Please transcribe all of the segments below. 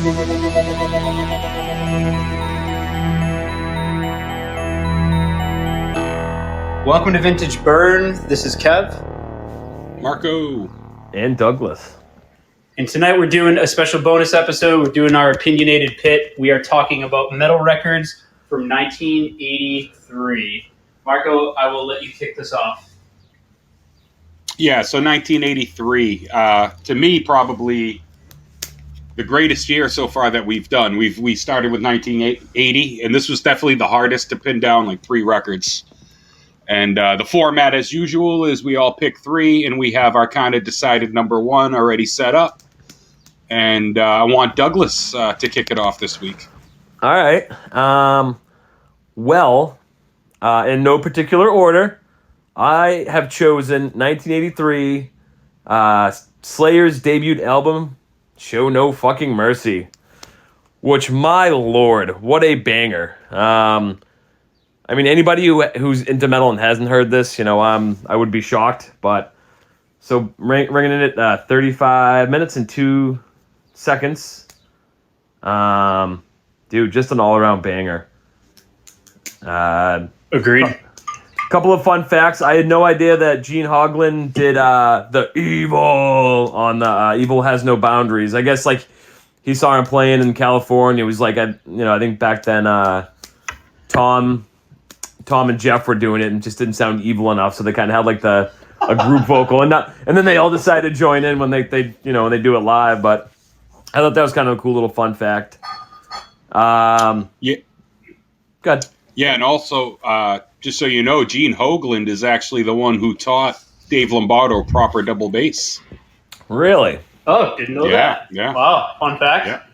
Welcome to Vintage Burn. This is Kev. Marco. And Douglas. And tonight we're doing a special bonus episode. We're doing our Opinionated Pit. We are talking about metal records from 1983. Marco, I will let you kick this off. Yeah, so 1983, to me, probably the greatest year so far that we've done. We started with 1980, and this was definitely the hardest to pin down, like 3 records. And the format, as usual, is we all pick 3, and we have our kind of decided number 1 already set up. And I want Douglas to kick it off this week. All right. In no particular order, I have chosen 1983 Slayer's debut album, Show No Fucking Mercy, which, my lord, what a banger. I mean, anybody who's into metal and hasn't heard this, I would be shocked. But so ringing in at 35 minutes and 2 seconds. Dude, just an all-around banger. Agreed. A couple of fun facts. I had no idea that Gene Hoglan did the Evil on the Evil Has No Boundaries. I guess like he saw him playing in California. It was like I think back then Tom and Jeff were doing it and just didn't sound evil enough, so they kind of had like a group vocal and then they all decided to join in when they when they do it live. But I thought that was kind of a cool little fun fact. Yeah. Good. Yeah, and also, just so you know, Gene Hoglan is actually the one who taught Dave Lombardo proper double bass. Really? Oh, didn't know that. Yeah. Wow, fun fact.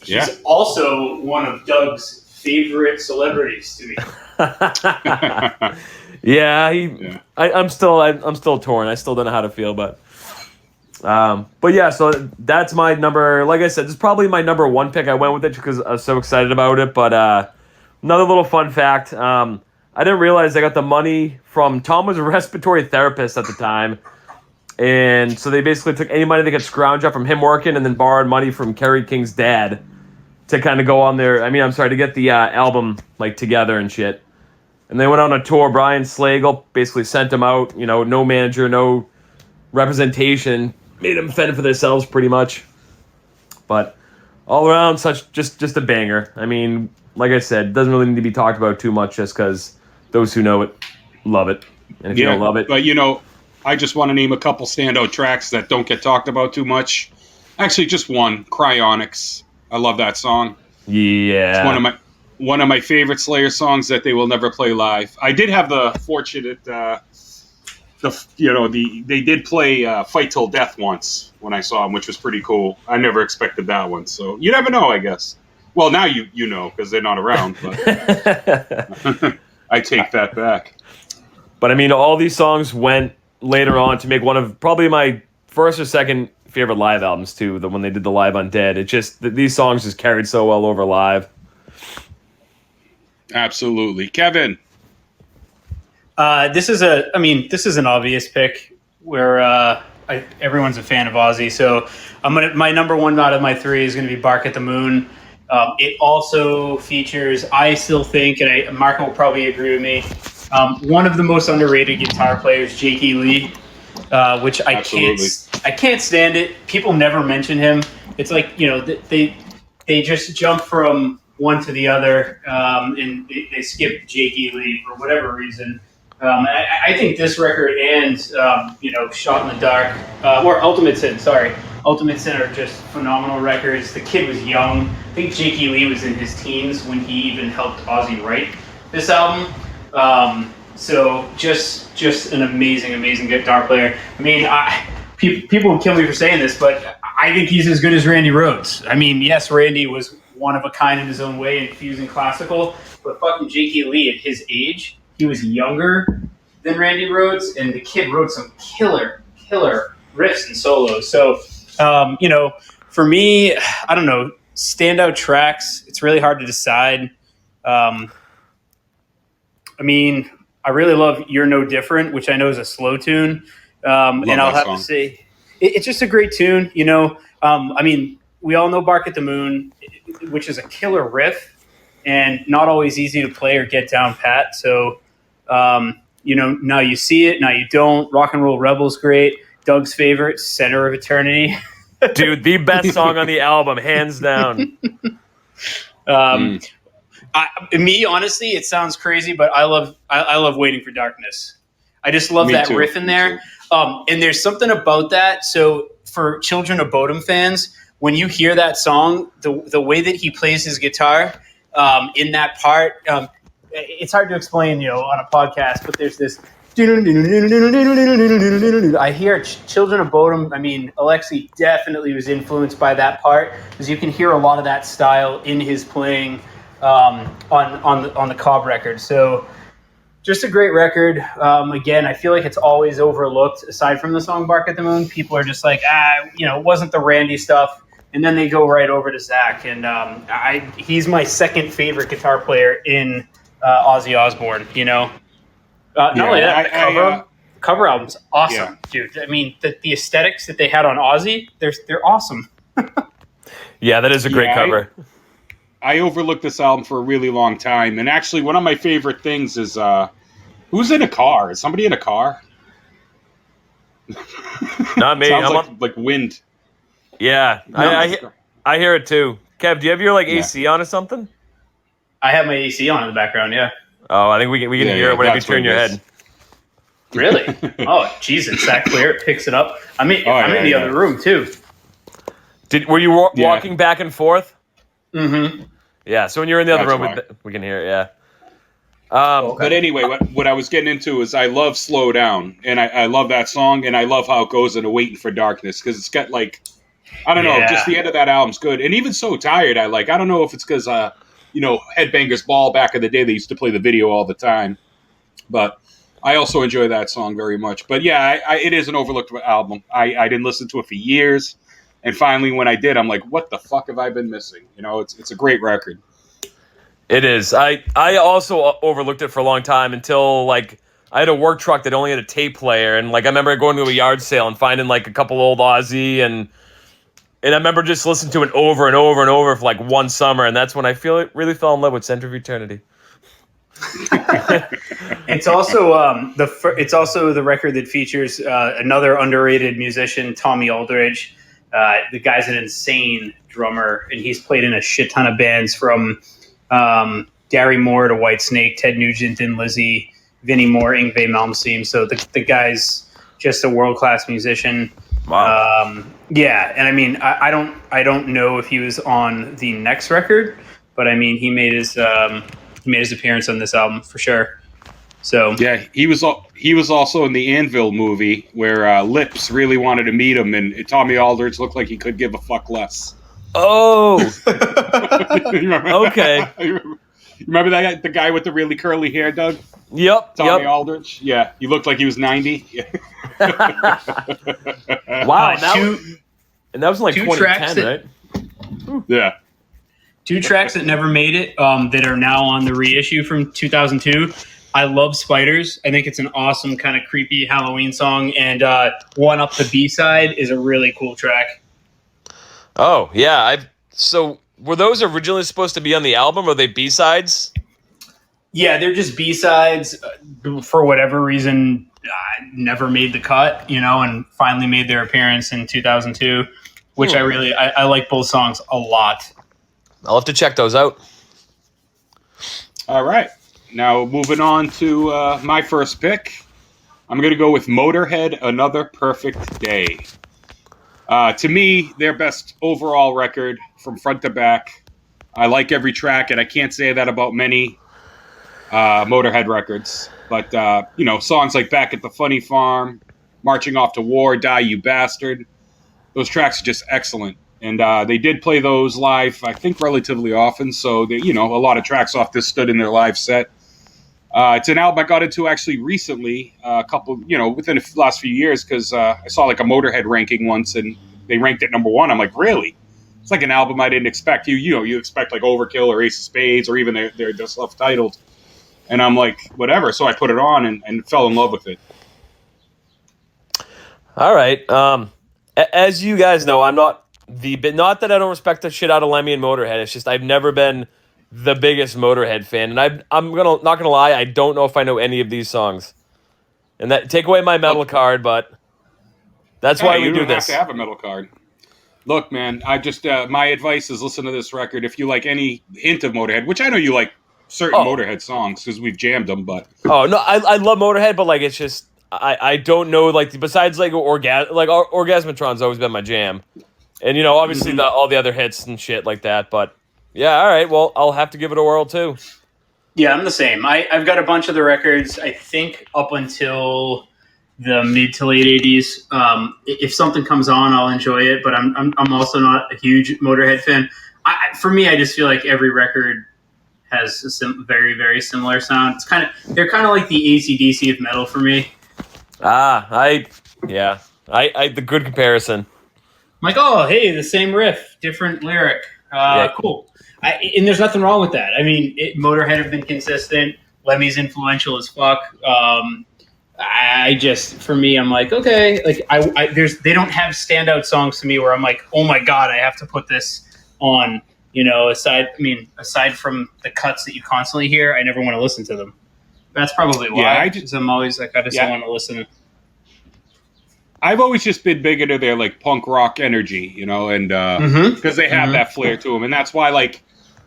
Yeah. She's also one of Doug's favorite celebrities to me. I'm still torn. I still don't know how to feel, but yeah. So that's my number. Like I said, this is probably my number 1 pick. I went with it because I was so excited about it. But another little fun fact: I didn't realize I got the money from Tom was a respiratory therapist at the time, and so they basically took any money they could scrounge up from him working, and then borrowed money from Kerry King's dad to kind of go on to get the album like together and shit. And they went on a tour. Brian Slagle basically sent them out, no manager, no representation, made them fend for themselves pretty much. But all around, just a banger. I mean, like I said, doesn't really need to be talked about too much just because those who know it love it. And if you don't love it... But, I just want to name a couple standout tracks that don't get talked about too much. Actually, just one, Cryonics. I love that song. Yeah. It's one of my favorite Slayer songs that they will never play live. I did have the fortunate, they did play Fight Till Death once when I saw them, which was pretty cool. I never expected that one, so you never know, I guess. Well, now you know because they're not around, but I take that back. But I mean, all these songs went later on to make one of probably my first or second favorite live albums too. When they did the Live Undead, it just these songs just carried so well over live. Absolutely, Kevin. This is an obvious pick where everyone's a fan of Ozzy. So my number 1 out of my 3 is going to be Bark at the Moon. It also features, I still think, and Marco will probably agree with me, one of the most underrated guitar players, Jakey Lee, which I can't stand it. People never mention him. It's like, they just jump from one to the other, and they skip Jakey Lee for whatever reason. I think this record and Shot in the Dark or Ultimate Sin. Ultimate Sin are just phenomenal records. The kid was young. I think Jakey Lee was in his teens when he even helped Ozzy write this album. So just an amazing guitar player. I mean, people would kill me for saying this, but I think he's as good as Randy Rhoads. I mean, yes, Randy was one of a kind in his own way, infusing classical, but fucking Jakey Lee at his age, he was younger than Randy Rhoads, and the kid wrote some killer riffs and solos. So, for me, I don't know, standout tracks, it's really hard to decide. I mean, I really love You're No Different, which I know is a slow tune. And I'll have to say, it's just a great tune. I mean, we all know Bark at the Moon, which is a killer riff and not always easy to play or get down pat. So, now you see it, now you don't. Rock and Roll Rebel's great. Doug's favorite, Center of Eternity. Dude, the best song on the album, hands down. Me, honestly, it sounds crazy, but I love Waiting for Darkness. I just love that riff in there. And there's something about that. So for Children of Bodom fans, when you hear that song, the way that he plays his guitar in that part, it's hard to explain, on a podcast, but there's this. I hear Children of Bodom. I mean, Alexei definitely was influenced by that part, because you can hear a lot of that style in his playing on the Cobb record. So just a great record. Again, I feel like it's always overlooked. Aside from the song Bark at the Moon, people are just like, it wasn't the Randy stuff. And then they go right over to Zach. And he's my second favorite guitar player in Ozzy Osbourne, Not only that, the cover album's awesome, dude. I mean, the aesthetics that they had on Ozzy, they're awesome. Yeah, that is a great cover. I overlooked this album for a really long time, and actually, one of my favorite things is who's in a car? Is somebody in a car? Not me. Sounds like wind. Yeah, no, I hear it too. Kev, do you have your AC on or something? I have my AC on in the background. Yeah. Oh, I think we can hear it whenever you turn your head. Really? Oh, Jesus! Is that clear? It picks it up. I'm in the other room too. Were you walking back and forth? Mm-hmm. Yeah. So when you're in the other room, we can hear it. Yeah. Okay. But anyway, what I was getting into is I love Slow Down, and I love that song, and I love how it goes into Waiting for Darkness, because it's got just the end of that album's good. And even So Tired, I don't know if it's because Headbangers Ball back in the day, they used to play the video all the time, but I also enjoy that song very much. But yeah, it is an overlooked album. I didn't listen to it for years, and finally when I did, I'm like, what the fuck have I been missing? It's a great record. It is. I also overlooked it for a long time until I had a work truck that only had a tape player, and I remember going to a yard sale and finding a couple old Ozzy, and I remember just listening to it over and over and over for one summer, and that's when I really fell in love with Center of Eternity. It's also the record that features another underrated musician, Tommy Aldridge. The guy's an insane drummer, and he's played in a shit ton of bands from Gary Moore to Whitesnake, Ted Nugent and Lizzie, Vinnie Moore, Yngwie Malmsteen. So the guy's just a world-class musician. Wow. And I mean, I don't know if he was on the next record, but I mean, he made his appearance on this album for sure. So yeah, he was also in the Anvil movie where Lips really wanted to meet him, and Tommy Aldridge looked like he could give a fuck less. Oh, okay. Remember that guy, the guy with the really curly hair, Doug? Yep. Tommy Aldridge. Yeah, he looked like he was 90. Wow, and that was in 2010, right? Yeah. Two tracks that never made it that are now on the reissue from 2002. I love Spiders. I think it's an awesome kind of creepy Halloween song, and One Up the B-side is a really cool track. Oh, yeah. So were those originally supposed to be on the album, or are they B-sides? Yeah, they're just B-sides. For whatever reason, never made the cut, and finally made their appearance in 2002, which I like both songs a lot. I'll have to check those out. All right. Now, moving on to my first pick. I'm going to go with Motorhead, Another Perfect Day. To me, their best overall record from front to back. I like every track, and I can't say that about many Motorhead records. But, songs like Back at the Funny Farm, Marching Off to War, Die You Bastard, those tracks are just excellent. And they did play those live, I think, relatively often. So, a lot of tracks off this stood in their live set. It's an album I got into actually recently, within the last few years, because I saw a Motorhead ranking once, and they ranked it number 1. I'm like, really? It's an album I didn't expect. You expect Overkill or Ace of Spades or even their self-titled. And I'm like, whatever. So I put it on and fell in love with it. All right. As you guys know, I'm not But not that I don't respect the shit out of Lemmy and Motorhead. It's just I've never been the biggest Motorhead fan, and I'm not gonna lie. I don't know if I know any of these songs, and that take away my metal card, but that's why we do don't this. have to have a metal card. Look, man, I just my advice is listen to this record. If you like any hint of Motorhead, which I know you like certain Motorhead songs because we've jammed them, but oh no, I love Motorhead, but like it's just I don't know like besides like Orgasmatron's always been my jam, and obviously all the other hits and shit like that. But yeah, all right, well I'll have to give it a whirl too. Yeah, I'm the same. I've got a bunch of the records. I think up until the mid to late '80s. If something comes on, I'll enjoy it. But I'm also not a huge Motorhead fan. For me, I just feel like every record has a very, very similar sound. They're kind of like the AC/DC of metal for me. The good comparison. I'm like, oh, hey, the same riff, different lyric. Cool. And there's nothing wrong with that. I mean, Motorhead have been consistent. Lemmy's influential as fuck. For me, I'm like, okay, like they don't have standout songs to me where I'm like, oh my god, I have to put this on. Aside from the cuts that you constantly hear, I never want to listen to them. That's probably why. I'm always like, I just don't want to listen. I've always just been big into their like punk rock energy, and because they have that flair to them, and that's why, like,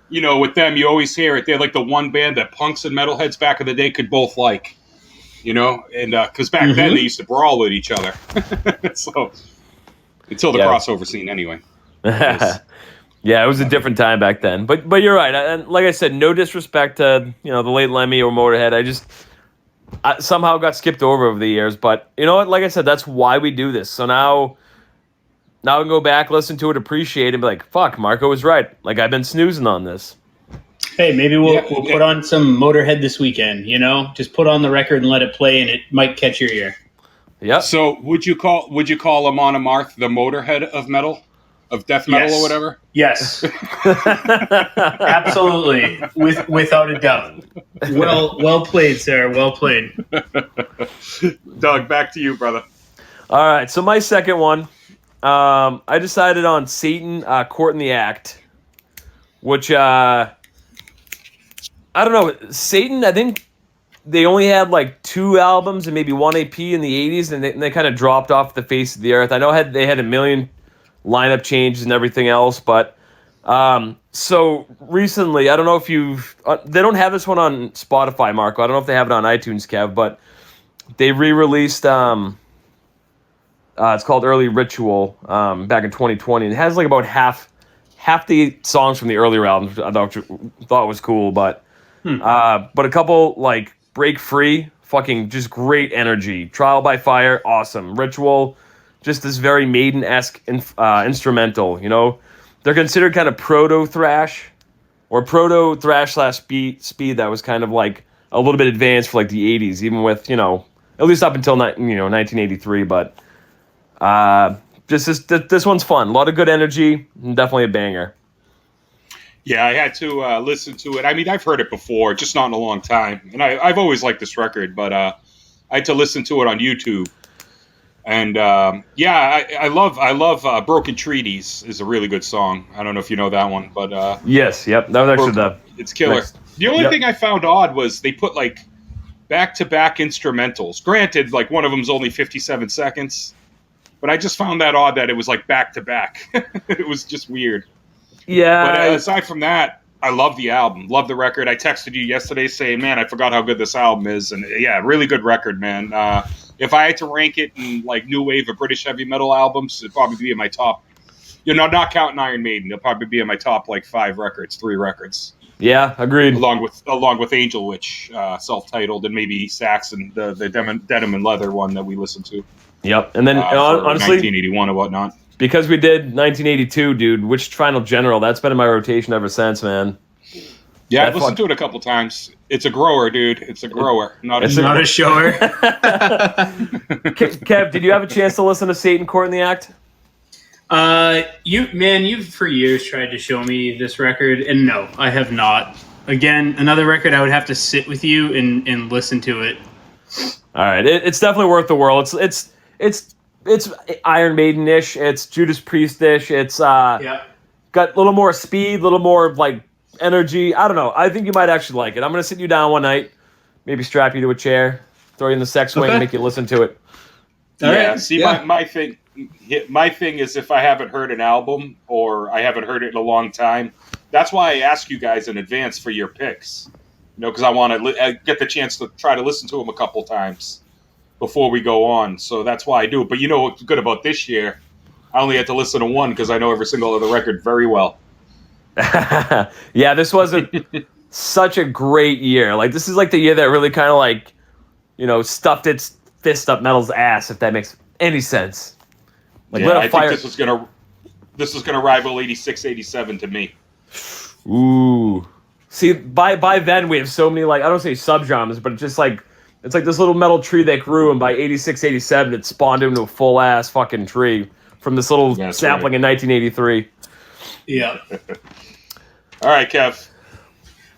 with them, you always hear it. They're like the one band that punks and metalheads back in the day could both like, and because back then they used to brawl with each other. So until the crossover scene, anyway. Yeah, it was a different time back then. But you're right. And like I said, no disrespect to the late Lemmy or Motorhead. I somehow got skipped over the years. But you know what? Like I said, that's why we do this. So now I can go back, listen to it, appreciate it, and be like, fuck, Marco was right. Like, I've been snoozing on this. Hey, maybe we'll put on some Motorhead this weekend, Just put on the record and let it play, and it might catch your ear. Yeah. So would you call Amon Amarth the Motorhead of metal? Of death metal or whatever? Yes. Absolutely. Without a doubt. Well played, sir. Well played. Doug, back to you, brother. All right. So my second one, I decided on Satan, Court in the Act, which, I don't know. Satan, I think they only had like 2 albums and maybe 1 AP in the 80s, and they kind of dropped off the face of the earth. I know they had a million lineup changes and everything else, but so recently, I don't know if they don't have this one on Spotify, Marco. I don't know if they have it on iTunes, Kev, but they re-released it's called Early Ritual back in 2020, and it has like about half the songs from the earlier albums I thought was cool, but a couple like Break Free, fucking just great energy. Trial by Fire, awesome. Ritual, just this very Maiden-esque instrumental, They're considered kind of proto-thrash, or proto-thrash/speed that was kind of like a little bit advanced for like the 80s, even with, at least up until 1983, but just this one's fun. A lot of good energy, and definitely a banger. Yeah, I had to listen to it. I mean, I've heard it before, just not in a long time. And I've always liked this record, but I had to listen to it on YouTube. And I love Broken Treaties is a really good song. I don't know if you know that one, but yes, yep, that was actually it's killer. Next. The only thing I found odd was they put like back-to-back instrumentals. Granted, like one of them's only 57 seconds, but I just found that odd that it was like back-to-back. It was just weird. Yeah. But aside from that, I love the album, love the record. I texted you yesterday saying, man, I forgot how good this album is. And yeah, really good record, man. If I had to rank it in like new wave of British heavy metal albums, it'd probably be in my top, not counting Iron Maiden, it'll probably be in my top like 3 records. Yeah, agreed. Along with Angel Witch, self-titled, and maybe Saxon, the Denim and Leather one that we listened to. Yep, and then honestly, 1981 and whatnot. Because we did 1982, dude, Witch Final General, that's been in my rotation ever since, man. Yeah, I've listened to it a couple times. It's a grower, dude. It's a grower, not a shower. Kev, did you have a chance to listen to Satan Court in the Act? You've for years tried to show me this record, and no, I have not. Again, another record I would have to sit with you and listen to it. All right, it's definitely worth the whirl. It's it's Iron Maiden-ish. It's Judas Priest-ish. It's got a little more speed, a little more like energy. I don't know. I think you might actually like it. I'm gonna sit you down one night, maybe strap you to a chair, throw you in the sex swing, and make you listen to it. See, my thing is if I haven't heard an album or I haven't heard it in a long time, that's why I ask you guys in advance for your picks. Because I want to get the chance to try to listen to them a couple times before we go on. So that's why I do it. But you know what's good about this year? I only had to listen to one because I know every single other record very well. Yeah, this wasn't such a great year. Like, this is like the year that really kind of like, stuffed its fist up metal's ass, if that makes any sense. Like, I think this is gonna rival 86, 87 to me. Ooh. See, by then we have so many, like, I don't say subgenres, but it's just like, it's like this little metal tree that grew, and by 86, 87 it spawned into a full ass fucking tree from this little sapling in 1983. Yeah. All right, Kev.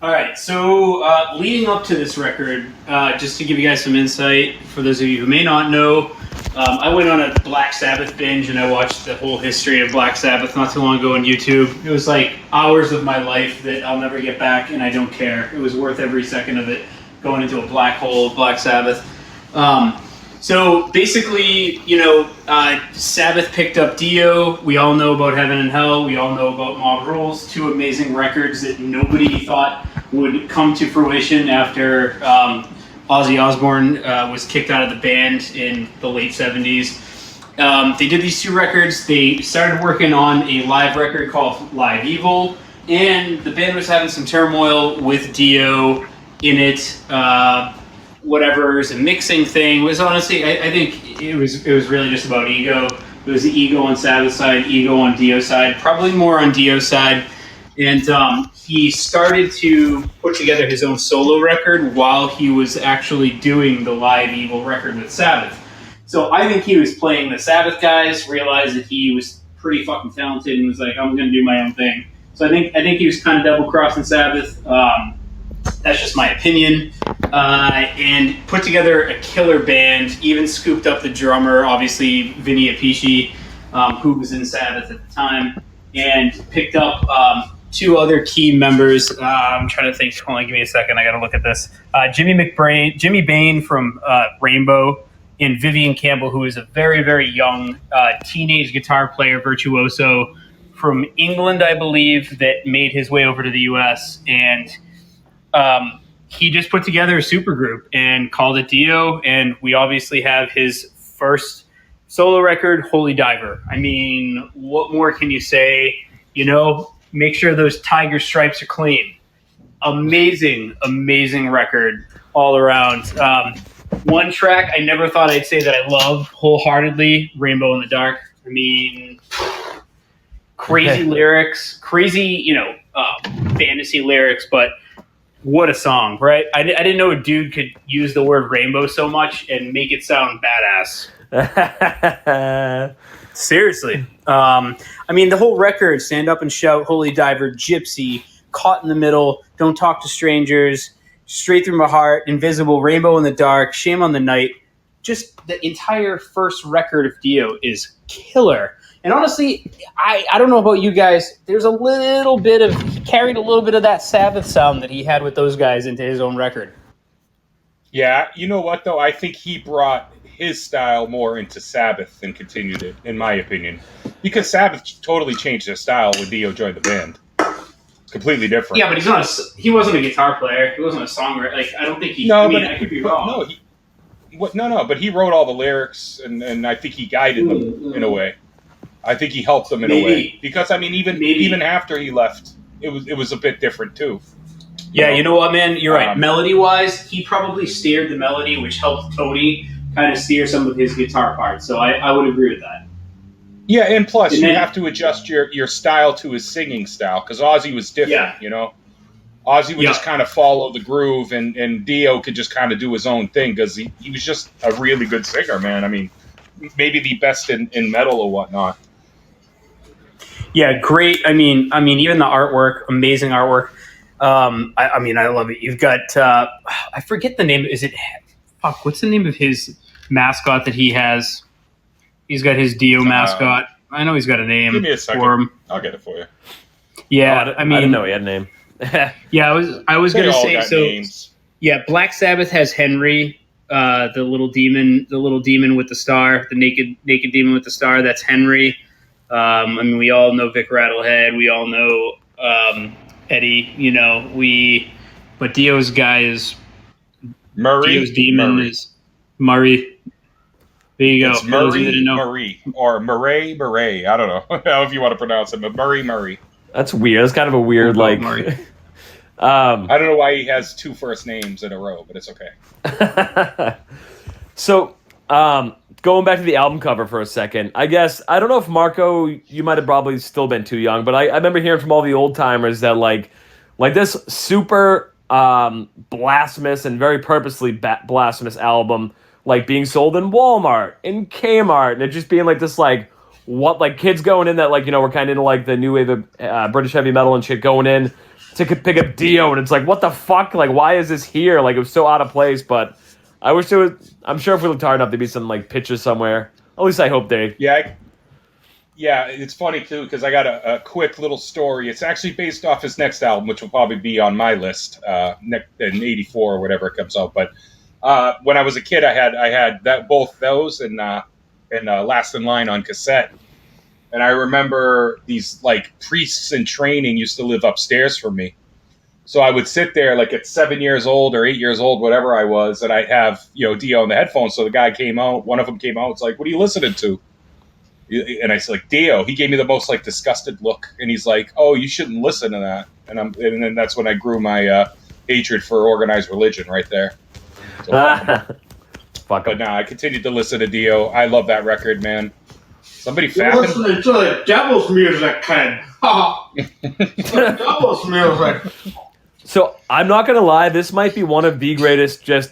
All right, so leading up to this record, just to give you guys some insight, for those of you who may not know, I went on a Black Sabbath binge and I watched the whole history of Black Sabbath not too long ago on YouTube. It was like hours of my life that I'll never get back, and I don't care. It was worth every second of it, going into a black hole of Black Sabbath. So basically, Sabbath picked up Dio. We all know about Heaven and Hell. We all know about Mob Rules, two amazing records that nobody thought would come to fruition after Ozzy Osbourne was kicked out of the band in the late 70s. They did these two records. They started working on a live record called Live Evil, and the band was having some turmoil with Dio in it. Whatever, it was a mixing thing. It was honestly, I think it was really just about ego. It was the ego on Sabbath's side, ego on Dio's side, probably more on Dio's side. And he started to put together his own solo record while he was actually doing the Live Evil record with Sabbath. So I think he was playing the Sabbath guys, realized that he was pretty fucking talented, and was like, I'm going to do my own thing. So I think he was kind of double-crossing Sabbath. That's just my opinion. And put together a killer band, even scooped up the drummer, obviously Vinny Appice, who was in Sabbath at the time, and picked up two other key members. I'm trying to think. Hold on, give me a second. I got to look at this. Jimmy Bain from Rainbow, and Vivian Campbell, who is a very, very young teenage guitar player, virtuoso from England, I believe, that made his way over to the U.S. And he just put together a supergroup and called it Dio, and we obviously have his first solo record, Holy Diver. I mean, what more can you say? Make sure those tiger stripes are clean. Amazing, amazing record all around. One track I never thought I'd say that I love wholeheartedly, Rainbow in the Dark. I mean, crazy lyrics, crazy, fantasy lyrics, but what a song, right? I didn't know a dude could use the word rainbow so much and make it sound badass. Seriously. I mean, the whole record, Stand Up and Shout, Holy Diver, Gypsy, Caught in the Middle, Don't Talk to Strangers, Straight Through My Heart, Invisible, Rainbow in the Dark, Shame on the Night. Just the entire first record of Dio is killer. And honestly, I don't know about you guys, there's a little bit of, he carried a little bit of that Sabbath sound that he had with those guys into his own record. Yeah, you know what, though? I think he brought his style more into Sabbath and continued it, in my opinion. Because Sabbath totally changed their style when Dio joined the band. Completely different. Yeah, but he wasn't a guitar player. He wasn't a songwriter. Like, I don't think he, I could be wrong. No, but he wrote all the lyrics, and I think he guided them in a way. I think he helped them in a way, because I mean, even after he left, it was a bit different too. Yeah, you know what, man? You're right. Melody-wise, he probably steered the melody, which helped Tony kind of steer some of his guitar parts. So I would agree with that. Yeah, and plus you have to adjust your style to his singing style, because Ozzy was different. Ozzy would just kind of follow the groove, and Dio could just kind of do his own thing because he was just a really good singer, man. I mean, maybe the best in metal or whatnot. Yeah, great. I mean, even the artwork, amazing artwork. I love it. You've got, I forget the name. Is it, what's the name of his mascot that he has? He's got his Dio mascot. I know he's got a name. Give me a second. For him. I'll get it for you. Yeah, I didn't know he had a name. Yeah, I was They gonna all say got so. names. Yeah, Black Sabbath has Henry, the little demon with the star, the naked demon with the star. That's Henry. I mean, we all know Vic Rattlehead. We all know Eddie. You know, but Dio's guy is Murray. Dio's demon Murray. is Murray. There you go. It's For those of you that Murray, didn't know. Murray, or Murray. I don't know how if you want to pronounce it, but Murray. That's weird. That's kind of a weird, We'll like. go Murray. I don't know why he has two first names in a row, but it's okay. So, going back to the album cover for a second, I guess, I don't know if Marco, you might have probably still been too young, but I remember hearing from all the old timers that like this super blasphemous and very purposely blasphemous album, like being sold in Walmart, in Kmart, and it just being like this, like, what, like kids going in that, like, you know, we're kind of into like the new wave of British heavy metal and shit going in to pick up Dio, and it's like, what the fuck? Like, why is this here? Like, it was so out of place, but I wish there was, I'm sure if we looked hard enough, there'd be some, like, pictures somewhere. At least I hope they... Yeah, it's funny, too, because I got a quick little story. It's actually based off his next album, which will probably be on my list in 84 or whatever it comes out. But when I was a kid, I had both those and Last in Line on cassette. And I remember these, like, priests in training used to live upstairs from me. So I would sit there, like, at 7 years old or 8 years old, whatever I was, and I'd have, you know, Dio on the headphones. So the guy came out, one of them came out, it's like, what are you listening to? And I said, like, Dio. He gave me the most, like, disgusted look. And he's like, oh, you shouldn't listen to that. And then that's when I grew my hatred for organized religion right there. So, Fuck but now I continued to listen to Dio. I love that record, man. Somebody You're fapping? listening to the devil's music, kid. The devil's music. So, I'm not gonna lie, this might be one of the greatest just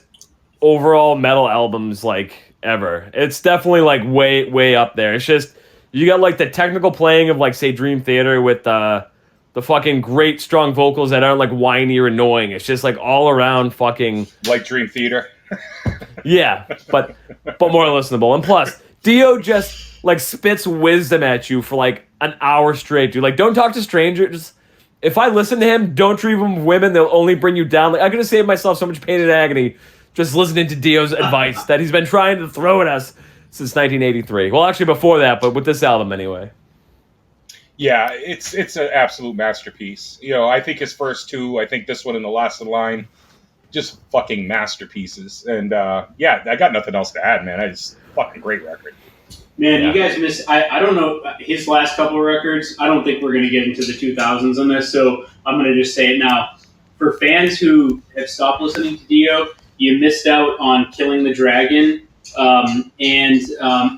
overall metal albums, like, ever. It's definitely, like, way up there. It's just, you got, like, the technical playing of, like, say, Dream Theater with the fucking great strong vocals that aren't, like, whiny or annoying. It's just, like, all around fucking... Like Dream Theater? Yeah, but more listenable. And plus, Dio just, like, spits wisdom at you for, like, an hour straight, dude. Like, don't talk to strangers. If I listen to him, don't treat him with women. They'll only bring you down. Like, I'm going to save myself so much pain and agony just listening to Dio's advice that he's been trying to throw at us since 1983. Well, actually, before that, but with this album anyway. Yeah, it's an absolute masterpiece. You know, I think his first two, I think this one and The Last in Line, just fucking masterpieces. And, yeah, I got nothing else to add, man. It's fucking great record. Man, Yeah. you guys missed. I don't know his last couple of records. I don't think we're going to get into the 2000s on this, so I'm going to just say it now. For fans who have stopped listening to Dio, you missed out on Killing the Dragon and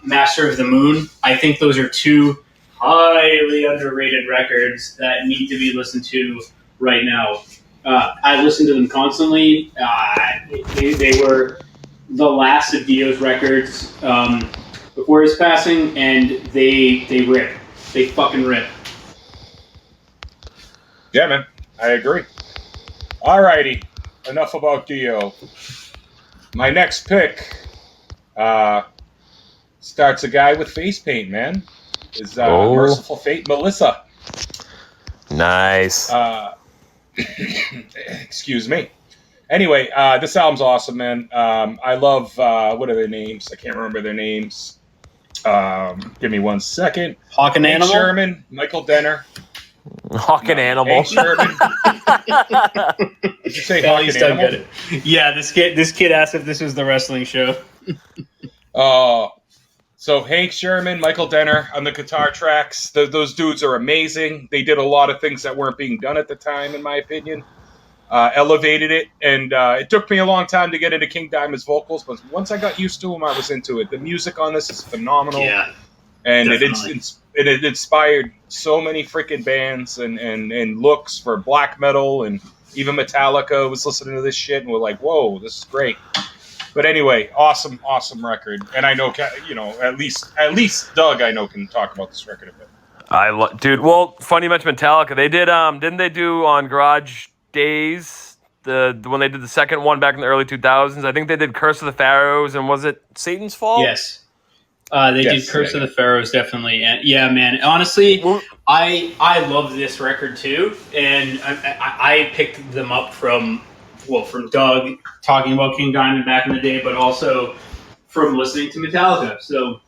Master of the Moon. I think those are two highly underrated records that need to be listened to right now. I listen to them constantly. They were the last of Dio's records before his passing, and they rip. They fucking rip. Yeah, man. I agree. Alrighty. Enough about Dio. My next pick starts a guy with face paint, man. Is Merciful Fate Melissa. Nice. Excuse me. Anyway, this album's awesome, man. I love, what are their names? I can't remember their names. Give me 1 second. Hawk and Hank Animal? Sherman, Michael Denner. Hawk and Animal. Hank Sherman. Did you say At Hawk least and I Animal? get it. Yeah, this kid asked if this was the wrestling show. So Hank Sherman, Michael Denner on the guitar tracks. Those dudes are amazing. They did a lot of things that weren't being done at the time, in my opinion. Elevated it, and it took me a long time to get into King Diamond's vocals, but once I got used to him, I was into it. The music on this is phenomenal. Yeah. And definitely. it inspired so many freaking bands and looks for black metal, and even Metallica was listening to this shit and we're like, whoa, this is great. But anyway, awesome record. And I know, you know, at least Doug, I know, can talk about this record a bit. Dude, well, funny you mentioned Metallica. They did, didn't they do on Garage Days, when they did the second one back in the early 2000s? I think they did Curse of the Pharaohs, and was it Satan's Fall? Yes. They did Curse of the Pharaohs, definitely. And yeah, man. Honestly, I love this record too, and I picked them up from Doug talking about King Diamond back in the day, but also from listening to Metallica. So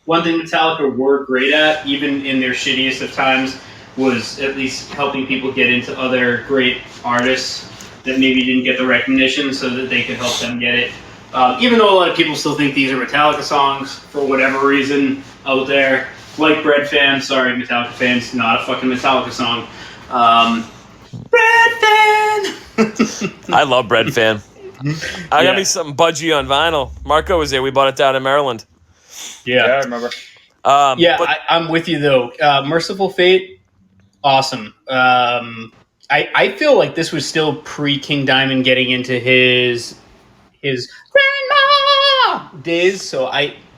one thing Metallica were great at, even in their shittiest of times, was at least helping people get into other great artists that maybe didn't get the recognition, so that they could help them get it. Even though a lot of people still think these are Metallica songs for whatever reason out there, like Bread Fan, sorry Metallica fans, not a fucking Metallica song. Bread Fan! I love Bread Fan. I got me some Budgie on vinyl. Marco was there. We bought it down in Maryland. Yeah, I remember. I'm with you though. Merciful Fate, awesome. I feel like this was still pre-King Diamond getting into his grandma days, so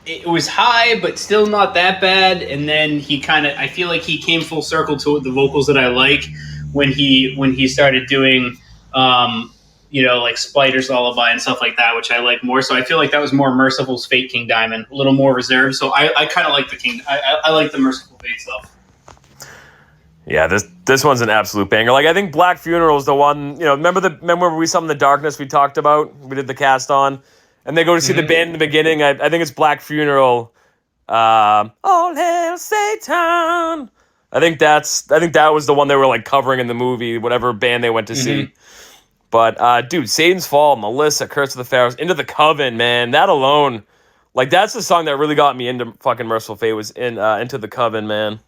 it was high, but still not that bad. And then I feel like he came full circle to the vocals that I like when he started doing, like Spider's Lullaby and stuff like that, which I like more. So I feel like that was more Merciful's Fate King Diamond, a little more reserved. So I kind of like I like the Merciful Fate stuff. Yeah, this one's an absolute banger. Like, I think Black Funeral is the one, remember we Some in the Darkness we talked about? We did the cast on. And they go to see the band in the beginning. I think it's Black Funeral. All Hail Satan. I think that was the one they were like covering in the movie, whatever band they went to see. But dude, Satan's Fall, Melissa, Curse of the Pharaohs, Into the Coven, man. That alone, like, that's the song that really got me into fucking Merciful Fate, was Into the Coven, man.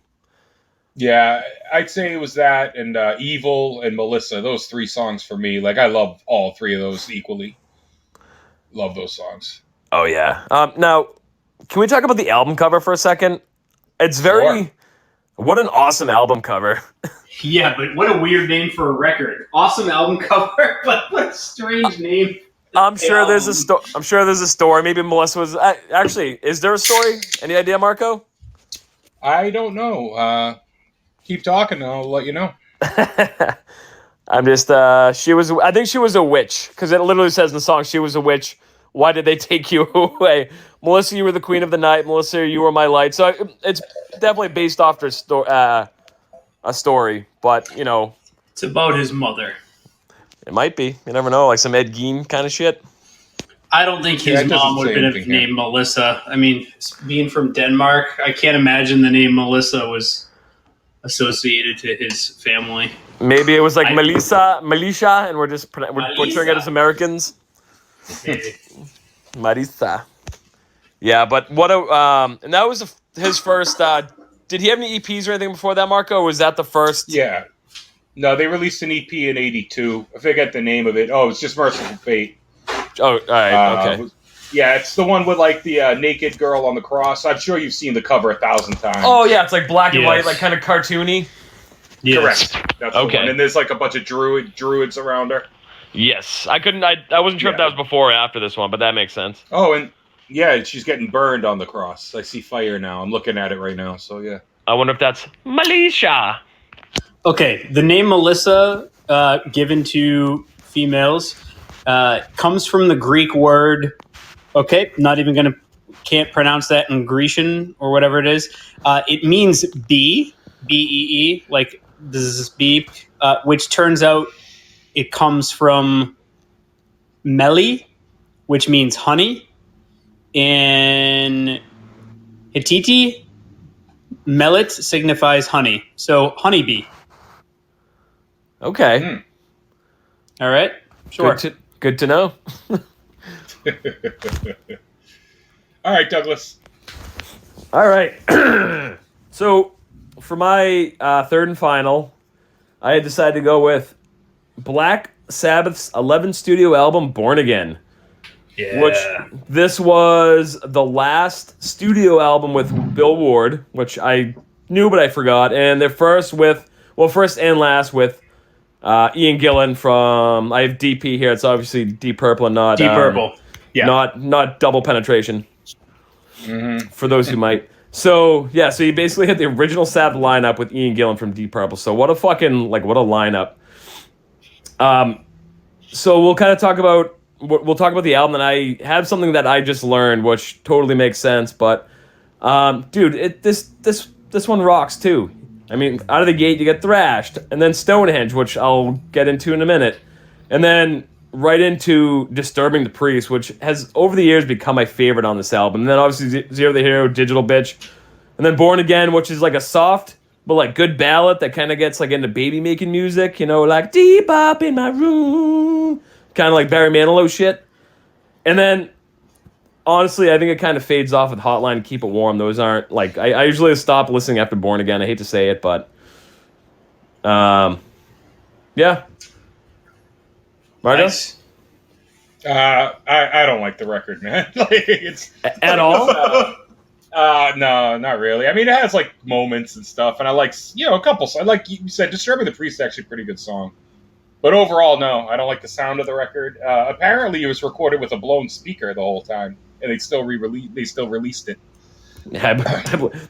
Yeah, I'd say it was that and Evil and Melissa. Those three songs for me. Like, I love all three of those equally. Love those songs. Oh, yeah. Now, can we talk about the album cover for a second? It's very... Sure. What an awesome album cover. Yeah, but what a weird name for a record. Awesome album cover, but what a strange name. I'm sure there's a story. Maybe Melissa was... Actually, is there a story? Any idea, Marco? I don't know. Keep talking and I'll let you know. I'm just, I think she was a witch, because it literally says in the song, she was a witch. Why did they take you away? Melissa, you were the queen of the night. Melissa, you were my light. So it's definitely based off a story, but, It's about his mother. It might be. You never know, like some Ed Gein kind of shit. I don't think his mom would have been named Melissa. I mean, being from Denmark, I can't imagine the name Melissa was associated to his family. Maybe it was like Melissa, and we're butchering it as Americans. Maybe. Marisa. Yeah, but what and that was his first. Did he have any EPs or anything before that, Marco? Or was that the first? Yeah. No, they released an EP in '82. I forget the name of it. Oh, it's just Merciful Fate. Oh, all right, okay. Yeah, it's the one with like the naked girl on the cross. I'm sure you've seen the cover 1,000 times. Oh yeah, it's like black and white, like kind of cartoony. Yes. Correct. That's okay. The one. And there's like a bunch of druids around her. Yes, I wasn't sure if that was before or after this one, but that makes sense. Oh, and yeah, she's getting burned on the cross. I see fire now. I'm looking at it right now. So yeah. I wonder if that's Melissa. Okay, the name Melissa, given to females, comes from the Greek word. Okay, can't pronounce that in Grecian or whatever it is. It means bee, B-E-E, like this is bee, which turns out it comes from meli, which means honey. In Hittite, melit signifies honey. So honeybee. Okay. All right. Sure. Good to know. All right, Douglas. All right. So for my third and final, I had decided to go with Black Sabbath's 11th studio album, Born Again. Yeah. Which this was the last studio album with Bill Ward, which I knew but I forgot, and their first and last with Ian Gillan from, I have DP here. It's obviously Deep Purple and not Deep Purple. Yeah. Not Double Penetration. Mm-hmm. For those who might. So yeah, so you basically had the original Sabbath lineup with Ian Gillan from Deep Purple. So what a lineup. So we'll talk about the album, and I have something that I just learned, which totally makes sense. But Dude, this one rocks too. I mean, out of the gate you get Thrashed, and then Stonehenge, which I'll get into in a minute, and then right into Disturbing the Priest, which has over the years become my favorite on this album. And then obviously Zero the Hero, Digital Bitch, and then Born Again, which is like a soft but like good ballad that kind of gets like into baby making music, you know, like deep up in my room, kind of like Barry Manilow shit. And then honestly, I think it kind of fades off with Hotline and Keep It Warm. Those aren't like I usually stop listening after Born Again. I hate to say it, but yeah. Margo? Nice. I don't like the record, man. Like it's At all? No, not really. I mean, it has like moments and stuff, and I like a couple. I like you said, "Disturbing the Priest" is actually a pretty good song, but overall, no, I don't like the sound of the record. Apparently, it was recorded with a blown speaker the whole time, and they still released it. Yeah,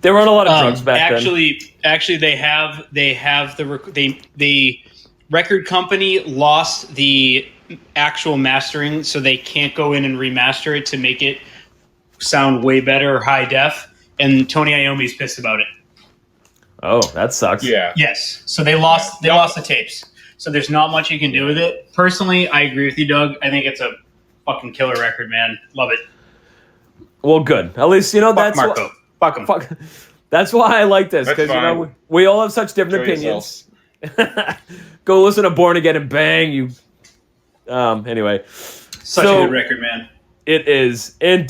they were on a lot of drugs back then. Actually, they have the record company lost the actual mastering, so they can't go in and remaster it to make it sound way better or high def. And Tony Iommi's pissed about it. Oh, that sucks. Yeah. Yes. So they lost the tapes. So there's not much you can do with it. Personally, I agree with you, Doug. I think it's a fucking killer record, man. Love it. Well, good. At least that's Marco. Fuck him. Fuck. That's why I like this, because we all have such different opinions. Go listen to Born Again and bang you. Anyway, such a good record, man. It is. And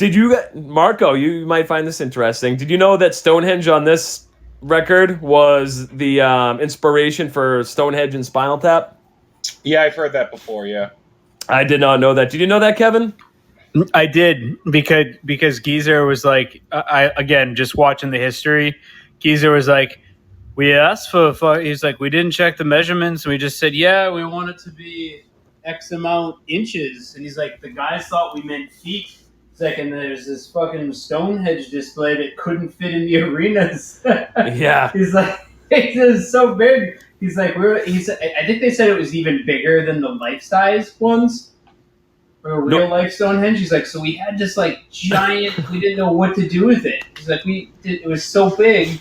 Marco, you might find this interesting. Did you know that Stonehenge on this record was the inspiration for Stonehenge and Spinal Tap? Yeah, I've heard that before. Yeah, I did not know that. Did you know that, Kevin? I did because Geezer was like, again, just watching the history, Geezer was like, we asked he's like, we didn't check the measurements, and we just said, yeah, we want it to be X amount inches, and he's like, the guys thought we meant feet. It's like, and there's this fucking Stonehenge display that couldn't fit in the arenas. Yeah. He's like, it's so big. He's like, I think they said it was even bigger than the life-size ones. Or real life Stonehenge. He's like, so we had this like giant. We didn't know what to do with it. He's like, it was so big,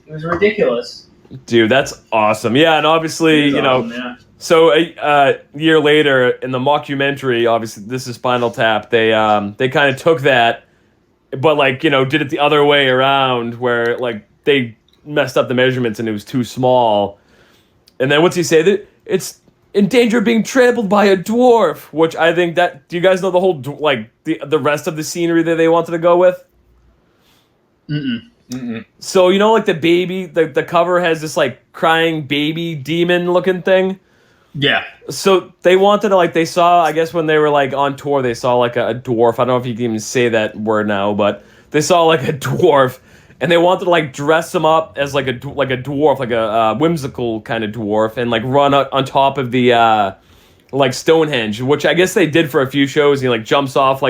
it was ridiculous. Dude, that's awesome. Yeah, and obviously, So a year later in the mockumentary, obviously this is Spinal Tap. They kind of took that, but did it the other way around, where like they messed up the measurements and it was too small. And then what's he say that it's in danger of being trampled by a dwarf, which I think that, do you guys know the whole, the rest of the scenery that they wanted to go with? Mm-mm. So, like the baby, the cover has this crying baby demon looking thing. Yeah. So they wanted to, they saw, I guess when they were on tour, they saw a dwarf. I don't know if you can even say that word now, but they saw a dwarf. And they wanted to dress him up as a dwarf, a whimsical kind of dwarf, and run on top of the Stonehenge, which I guess they did for a few shows. He jumps off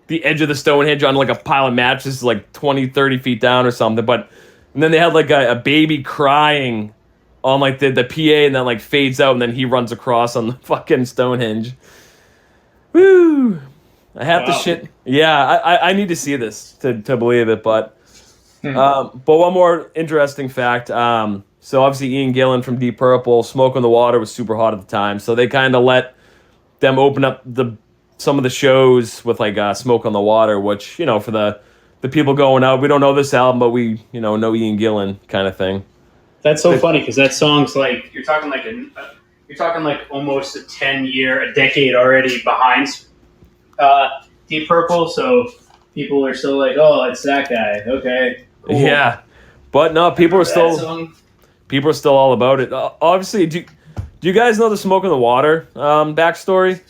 the edge of the Stonehenge on a pile of mattresses 20, 30 feet down or something. And then they had a baby crying on the PA, and then fades out, and then he runs across on the fucking Stonehenge. Woo! I have to shit. Yeah, I need to see this to believe it, but. But one more interesting fact. So obviously Ian Gillan from Deep Purple, Smoke on the Water was super hot at the time. So they kind of let them open up some of the shows with Smoke on the Water, which, for the people going out, we don't know this album, but we, know Ian Gillan kind of thing. That's so funny, because that song's you're talking almost a decade already behind Deep Purple. So people are still oh, it's that guy. Okay. Cool. Yeah, but no, people are still all about it. Obviously, do you guys know the Smoke on the Water backstory?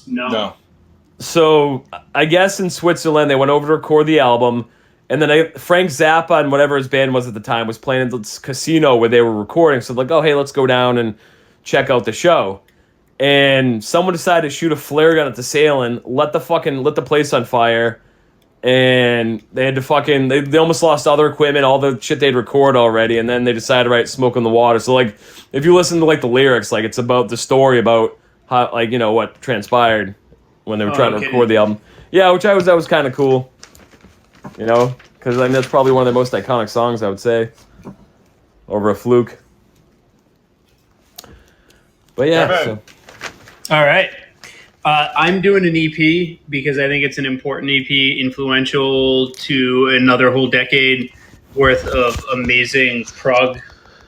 No. So I guess in Switzerland they went over to record the album, and then Frank Zappa and whatever his band was at the time was playing at this casino where they were recording. So oh hey, let's go down and check out the show. And someone decided to shoot a flare gun at the sailing, lit the place on fire. And they had to they almost lost all their equipment, all the shit they'd record already, and then they decided to write Smoke on the Water. So if you listen to the lyrics, it's about the story about how what transpired when they were trying to record the album. Yeah, that was kind of cool. You know, because I mean that's probably one of their most iconic songs, I would say, over a Fluke. But yeah. So. All right. I'm doing an EP because I think it's an important EP, influential to another whole decade worth of amazing prog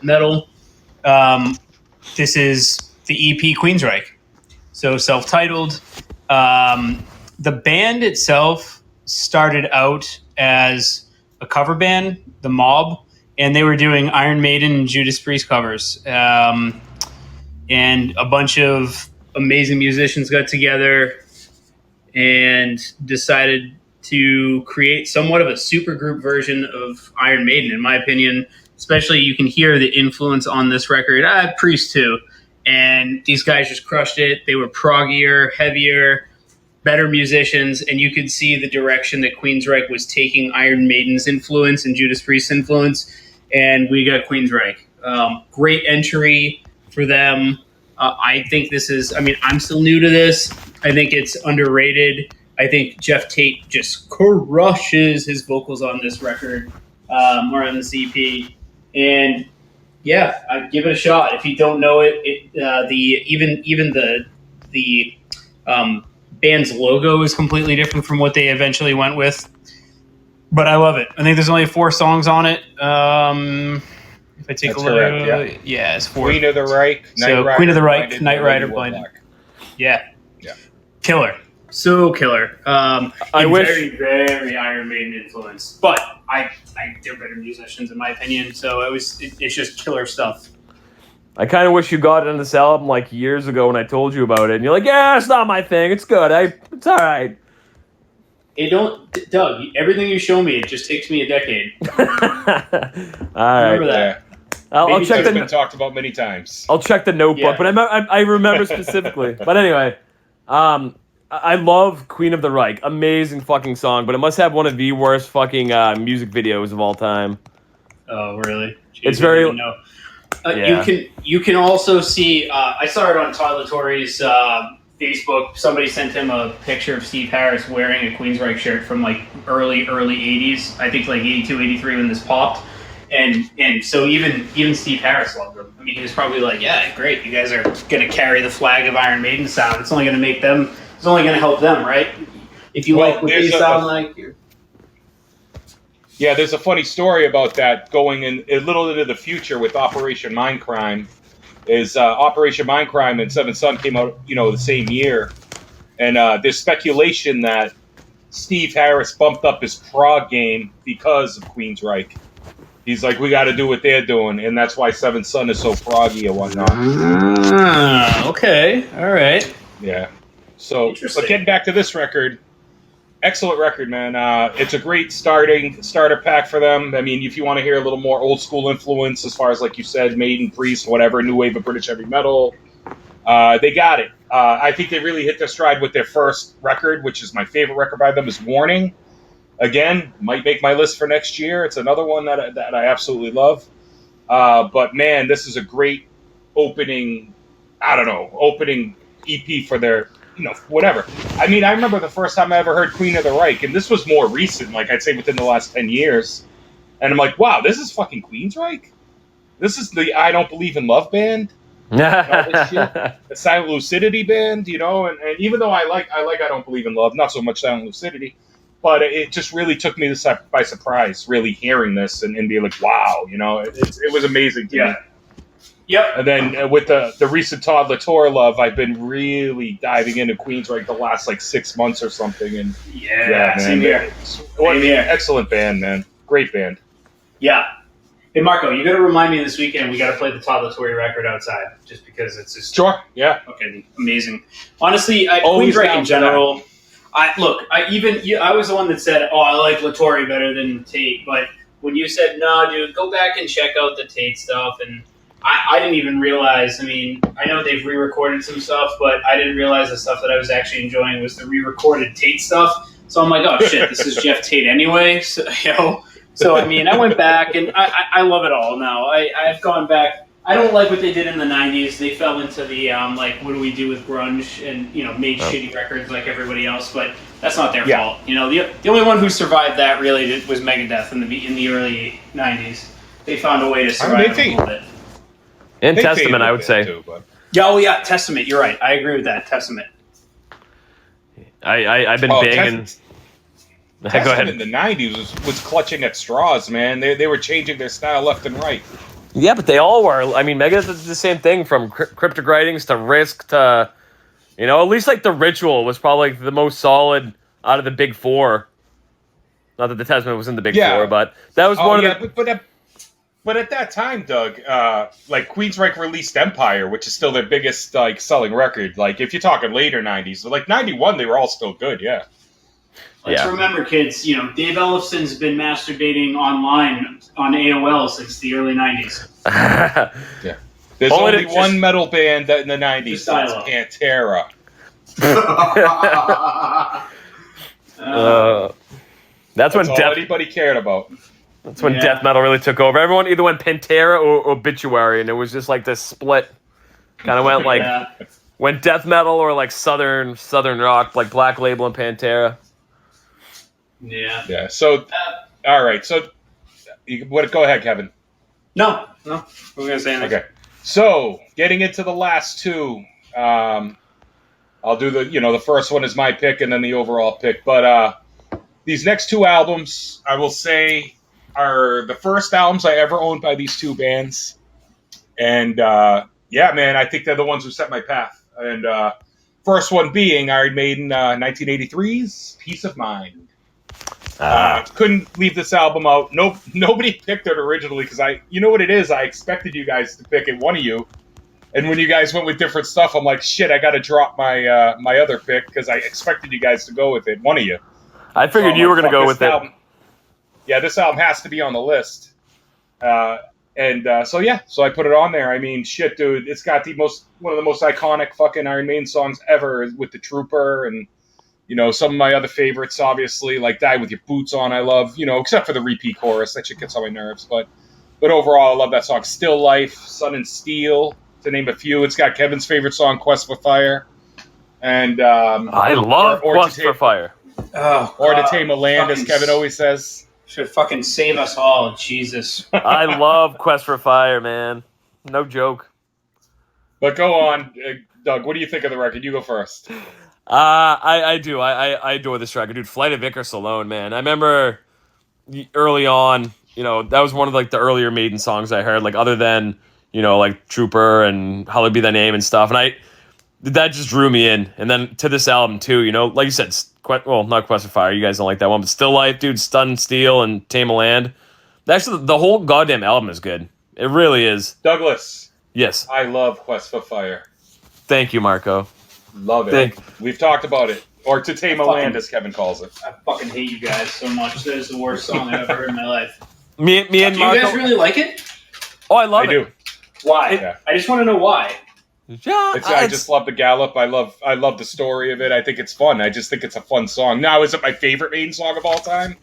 metal. This is the EP Queensryche. So self-titled. The band itself started out as a cover band, The Mob, and they were doing Iron Maiden and Judas Priest covers. And a bunch of amazing musicians got together and decided to create somewhat of a supergroup version of Iron Maiden, in my opinion. Especially, you can hear the influence on this record. Priest too. And these guys just crushed it. They were proggier, heavier, better musicians, and you could see the direction that Queensryche was taking Iron Maiden's influence and Judas Priest's influence, and we got Queensryche. Great entry for them. I think this is, I'm still new to this. I think it's underrated. I think Jeff Tate just crushes his vocals on this record, or on this EP. And yeah, I'd give it a shot. If you don't know it, even the band's logo is completely different from what they eventually went with. But I love it. I think there's only 4 songs on it. If I take That's a look, correct, yeah. It's 4. Queen of the Reich, Queen of the Reich, Knight Rider, Blinded. Yeah, killer, so killer. I wish very, very Iron Maiden influence, but they're better musicians in my opinion. So it's just killer stuff. I kind of wish you got into this album like years ago when I told you about it, and you're like, "Yeah, it's not my thing. It's good. It's all right." Doug, everything you show me, it just takes me a decade. All right. Remember that. I'll check It's been talked about many times. I'll check the notebook, but I remember specifically. But anyway, I love Queen of the Reich. Amazing fucking song, but it must have one of the worst fucking music videos of all time. Oh, really? Jeez, It's very. Yeah. You can also see. I saw it on Tyler Torrey's Facebook. Somebody sent him a picture of Steve Harris wearing a Queensryche shirt from like early 80s. I think like 82, 83 when this popped. And so even Steve Harris loved them. I mean, he was probably like, yeah, great. You guys are going to carry the flag of Iron Maiden sound. It's only going to make them. It's only going to help them, right? If you like what they sound like. Yeah, there's a funny story about that going in a little into the future with Operation Mindcrime. Operation Mindcrime and Seventh Son came out, the same year, and there's speculation that Steve Harris bumped up his prog game because of Queensryche. He's like, we got to do what they're doing, and that's why Seventh Son is so proggy and whatnot. Okay, all right. Yeah. So, but getting back to this record, excellent record, man. It's a great starter pack for them. I mean, if you want to hear a little more old school influence, as far as like you said, Maiden, Priest, whatever, new wave of British heavy metal, they got it. I think they really hit their stride with their first record, which is my favorite record by them, is Warning. Again, might make my list for next year. It's another one that I absolutely love. But man, this is a great opening EP for their, whatever. I mean, I remember the first time I ever heard Queen of the Reich, and this was more recent, like I'd say within the last 10 years. And I'm like, wow, this is fucking Queensryche? This is the I Don't Believe in Love band? The Silent Lucidity band, and even though I like I Don't Believe in Love, not so much Silent Lucidity, but it just really took me by surprise, really hearing this and being like, wow, it was amazing to me. Yep. And then with the recent Todd Latour love, I've been really diving into Queensryche the last 6 months or something. And man, same here. Excellent band, man. Great band. Yeah. Hey, Marco, you got to remind me this weekend we got to play the Todd Latour record outside, just because it's just sure. Yeah. Okay. Amazing. Honestly, Queensryche in general. I was the one that said, "Oh, I like Latour better than Tate," but when you said, "No, dude, go back and check out the Tate stuff," and I didn't even realize. I mean, I know they've re-recorded some stuff, but I didn't realize the stuff that I was actually enjoying was the re-recorded Tate stuff. So I'm like, "Oh shit, this is Jeff Tate anyway." So, So I mean, I went back and I love it all now. I've gone back. I don't like what they did in the '90s. They fell into the like, what do we do with grunge, and made shitty records like everybody else. But that's not their fault. The only one who survived that really was Megadeth in the early '90s. They found a way to survive a little bit. And Testament, I would say. Too, but... Yeah, Testament. You're right. I agree with that. Testament. I've been banging. Go ahead. In the '90s was clutching at straws, man. They were changing their style left and right. Yeah, but they all were. I mean, Megadeth did the same thing, from Cryptic Writings to Risk to, at least like The Ritual was probably the most solid out of the big four. Not that the Testament was in the big four, but that was one of the. But at that time, Doug, like Queensryche released Empire, which is still their biggest selling record. Like if you're talking later '90s, like '91, they were all still good. Yeah. Let's remember, kids, Dave Ellefson's been masturbating online on AOL since the early 90s. Yeah. There's only one metal band in the 90s, that's Pantera. That's when all anybody cared about. That's when death metal really took over. Everyone either went Pantera or Obituary, and it was just like this split. Kind of went like went death metal or like southern rock, like Black Label and Pantera. Yeah. Yeah. So, all right. So, go ahead, Kevin. No. We're gonna say anything. Okay. So, getting into the last two, I'll do the first one is my pick and then the overall pick. But these next two albums, I will say, are the first albums I ever owned by these two bands, and man, I think they're the ones who set my path. And first one being Iron Maiden, 1983's "Peace of Mind." Couldn't leave this album out. Nobody picked it originally because you know what it is. I expected you guys to pick it, one of you, and when you guys went with different stuff, I'm like, shit, I got to drop my my other pick because I expected you guys to go with it. One of you. I figured you were going to go with it. Yeah, this album has to be on the list. So I put it on there. I mean, shit, dude, it's got one of the most iconic fucking Iron Maiden songs ever with the Trooper, and some of my other favorites, obviously, like "Die with Your Boots On." I love, except for the repeat chorus, that shit gets on my nerves. But overall, I love that song. "Still Life," "Sun and Steel," to name a few. It's got Kevin's favorite song, "Quest for Fire," and I love "Quest for Fire." Or "To Tame a Land," as Kevin always says. Should fucking save us all, Jesus. I love "Quest for Fire," man. No joke. But go on, Doug. What do you think of the record? You go first. I do. I adore this record, dude. "Flight of Icarus" alone, man. I remember early on, that was one of like the earlier Maiden songs I heard, like other than like "Trooper" and "Hallowed Be Thy Name" and stuff, and that just drew me in. And then to this album too, like you said, not "Quest for Fire." You guys don't like that one, but "Still Life," dude, "Stun and Steel," and "Tame a Land." Actually, the whole goddamn album is good. It really is. Douglas. Yes. I love "Quest for Fire." Thank you, Marco. Love it. We've talked about it. Or "To Tame a Land," as Kevin calls it. I fucking hate you guys so much. That is the worst song I've ever heard in my life. Me and Marco. Do you guys really like it? Oh, I love it. I do. Why? I just want to know why. Yeah, I just love the gallop. I love the story of it. I think it's fun. I just think it's a fun song. Now, is it my favorite Maiden song of all time?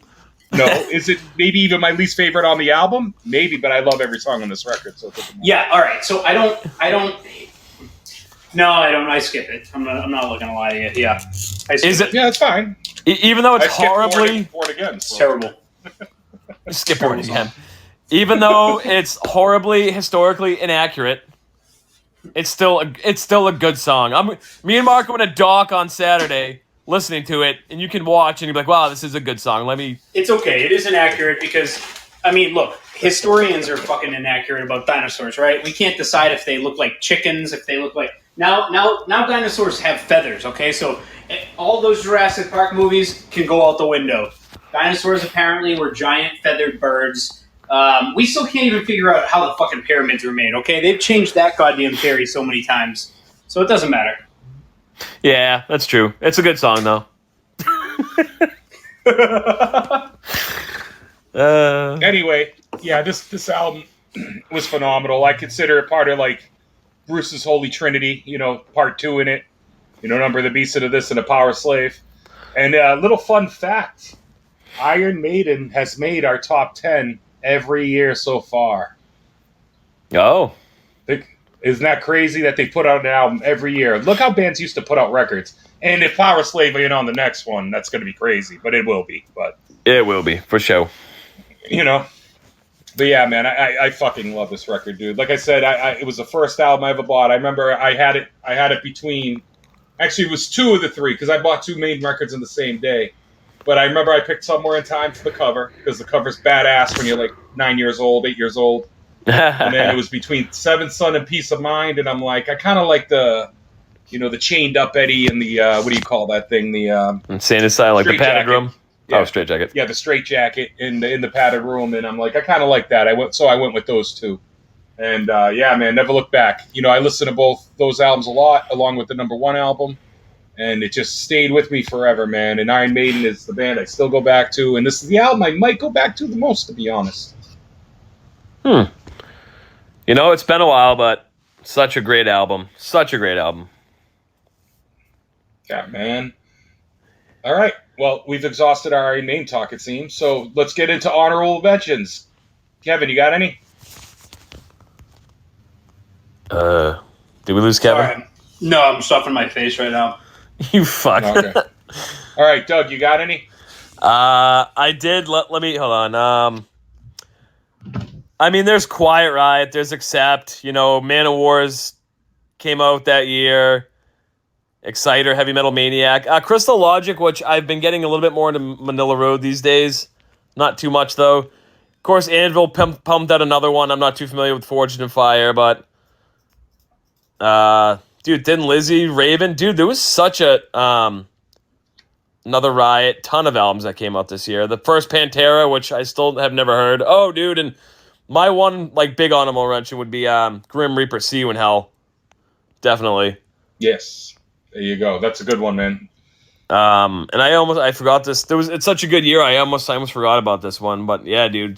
No. Is it maybe even my least favorite on the album? Maybe, but I love every song on this record. So yeah. All right. So I don't. No, I don't. I skip it. I'm not gonna lie to you. Yeah. Is it? Yeah, it's fine. Even though it's horribly. For it again. It's terrible. Skip for it again. Even though it's horribly historically inaccurate, it's still a good song. Me and Mark went a dock on Saturday listening to it, and you can watch and you'll be like, wow, this is a good song. It's okay. It is inaccurate because, look, historians are fucking inaccurate about dinosaurs, right? We can't decide if they look like chickens, if they look like... Now dinosaurs have feathers, okay? So all those Jurassic Park movies can go out the window. Dinosaurs apparently were giant feathered birds. We still can't even figure out how the fucking pyramids were made, okay? They've changed that goddamn theory so many times. So it doesn't matter. Yeah, that's true. It's a good song, though. Anyway, yeah, this album was phenomenal. I consider it part of, like, Bruce's Holy Trinity, part 2 in it. Number of the Beast of this and a Power Slave. And a little fun fact, Iron Maiden has made our top 10 every year so far. Oh. Isn't that crazy that they put out an album every year? Look how bands used to put out records. And if Power Slave ain't on the next one, that's going to be crazy. But it will be. But It will be, for sure. you know. But yeah, man, I fucking love this record, dude. Like I said, it was the first album I ever bought. I remember I had it between. Actually, it was 2 of the 3 because I bought 2 main records in the same day. But I remember I picked Somewhere in Time for the cover because the cover's badass when you're like 9 years old, 8 years old. And then it was between Seventh Son and Peace of Mind, and I'm like, I kind of like the chained up Eddie and the what do you call that thing? The Insane Asylum, like the padded room. Yeah. Oh, straight jacket. Yeah, the straight jacket in the padded room, and I'm like, I kind of like that. I went with those 2, and yeah, man, never look back. I listened to both those albums a lot, along with the number 1 album, and it just stayed with me forever, man. And Iron Maiden is the band I still go back to, and this is the album I might go back to the most, to be honest. It's been a while, but such a great album. Such a great album. Yeah, man. All right. Well, we've exhausted our Iron Maiden talk, it seems. So let's get into honorable mentions. Kevin, you got any? Did we lose Kevin? Sorry. No, I'm stuffing my face right now. You fuck. Okay. All right, Doug, you got any? I did. Let me hold on. I mean, there's Quiet Riot. There's Accept. Man of Wars came out that year. Exciter, Heavy Metal Maniac. Crystal Logic, which I've been getting a little bit more into Manila Road these days. Not too much, though. Of course, Anvil pumped out another one. I'm not too familiar with Forged in Fire, but... dude, Thin Lizzy, Raven. Dude, there was such a... another Riot. Ton of albums that came out this year. The first Pantera, which I still have never heard. Oh, dude, and my one, big honorable mention would be Grim Reaper, See You in Hell. Definitely. Yes. There you go. That's a good one, man. And I forgot this. It's such a good year. I almost forgot about this one. But yeah, dude,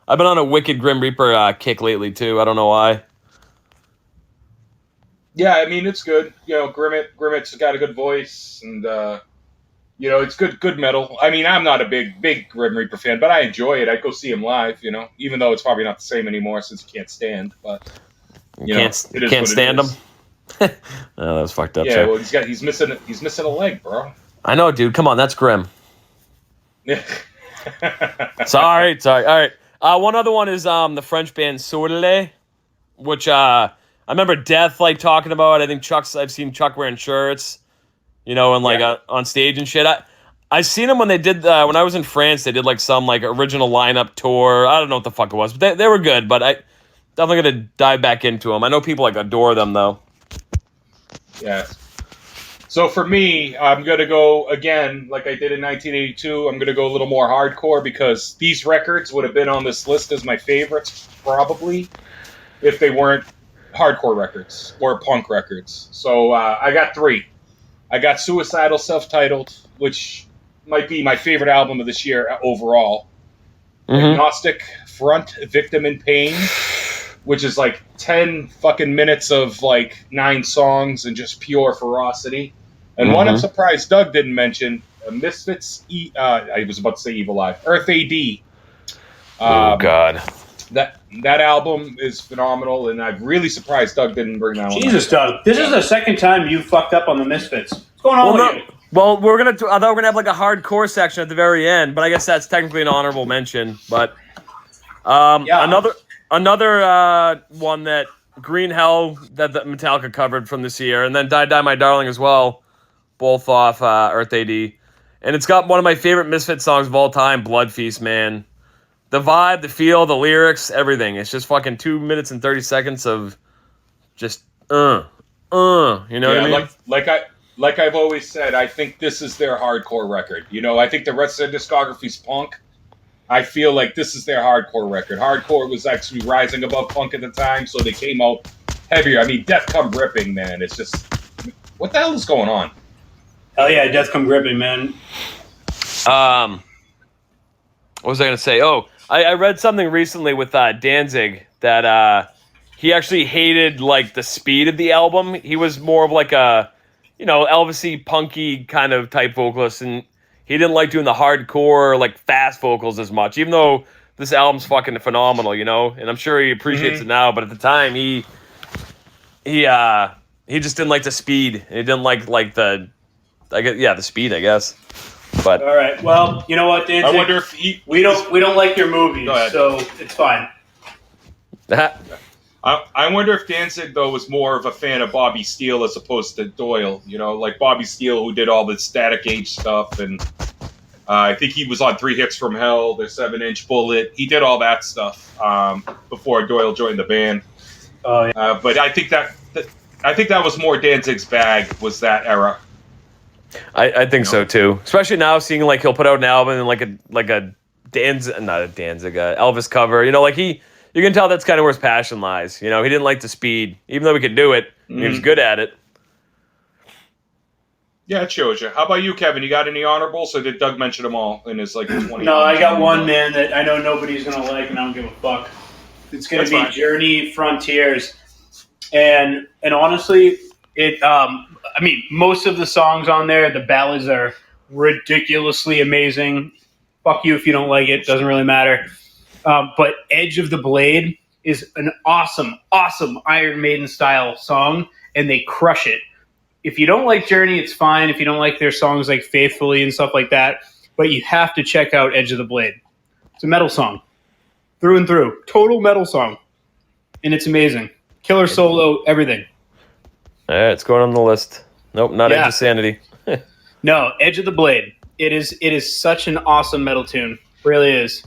I've been on a wicked Grim Reaper kick lately too. I don't know why. Yeah, I mean it's good. Grimmit's got a good voice, and it's good metal. I mean, I'm not a big Grim Reaper fan, but I enjoy it. I'd go see him live. Even though it's probably not the same anymore since you can't stand. But can't stand him. Oh, that was fucked up. Yeah, well, he's missing a leg, bro. I know, dude. Come on, that's grim. Sorry. All right. One other one is the French band Sordelais, which I remember Death talking about. I think I've seen Chuck wearing shirts, and on stage and shit. I seen them when they did when I was in France. They did some original lineup tour. I don't know what the fuck it was, but they were good. But I definitely gonna dive back into them. I know people adore them though. Yeah. So for me, I'm going to go, again, like I did in 1982, I'm going to go a little more hardcore because these records would have been on this list as my favorites, probably, if they weren't hardcore records or punk records. So I got 3. I got Suicidal Self-Titled, which might be my favorite album of this year overall. Mm-hmm. Agnostic Front, Victim in Pain, which is 10 fucking minutes of 9 songs and just pure ferocity. And one I'm surprised Doug didn't mention, Misfits, I was about to say Evil Eye, Earth AD. Oh, God. That album is phenomenal, and I'm really surprised Doug didn't bring that one. Jesus, Doug. This is the second time you fucked up on the Misfits. What's going on with you? Well, I thought we're going to have a hardcore section at the very end, but I guess that's technically an honorable mention. But another one that Green Hell that Metallica covered from this year, and then Die Die My Darling as well, both off Earth AD. And it's got one of my favorite Misfit songs of all time, Blood Feast, man. The vibe, the feel, the lyrics, everything. It's just fucking 2 minutes and 30 seconds of just you know what I mean? Like I've always said, I think this is their hardcore record. I think the rest of their discography's punk. I feel like this is their hardcore record. Hardcore was actually rising above punk at the time, so they came out heavier. I mean, Death Come Gripping, man. It's just, what the hell is going on? Hell yeah, Death Come Gripping, man. What was I going to say? Oh, I read something recently with Danzig that he actually hated the speed of the album. He was more of a, Elvis-y, punky kind of type vocalist, and he didn't like doing the hardcore, fast vocals as much, even though this album's fucking phenomenal, And I'm sure he appreciates it now, but at the time, he he just didn't like the speed. He didn't like the speed, I guess. But all right, well, you know what, Danzig? I wonder if we don't like your movies, so it's fine. I wonder if Danzig, though, was more of a fan of Bobby Steele as opposed to Doyle. You know, like Bobby Steele, who did all the Static Age stuff, and I think he was on 3 Hits from Hell, the 7-inch Bullet. He did all that stuff before Doyle joined the band. Oh yeah. But I think that was more Danzig's bag, was that era. I think so too. Especially now, seeing like he'll put out an album and like a Elvis cover. You know, like you can tell that's kind of where his passion lies. You know, he didn't like the speed, even though he could do it. He was good at it. Yeah, it shows you. How about you, Kevin? You got any honorables, or did Doug mention them all in his 20? No, I got one, man, that I know nobody's gonna like, and I don't give a fuck. It's gonna be fine. Journey Frontiers, and honestly, it. I mean, most of the songs on there, the ballads are ridiculously amazing. Fuck you if you don't like it. Doesn't really matter. But Edge of the Blade is an awesome Iron Maiden style song, and they crush it. If you don't like Journey, it's fine. If you don't like their songs like Faithfully and stuff like that, but you have to check out Edge of the Blade. It's a metal song. Through and through. Total metal song. And it's amazing. Killer solo, everything. All right, it's going on the list. Nope, not Edge of Sanity. No, Edge of the Blade. It is such an awesome metal tune. Really is.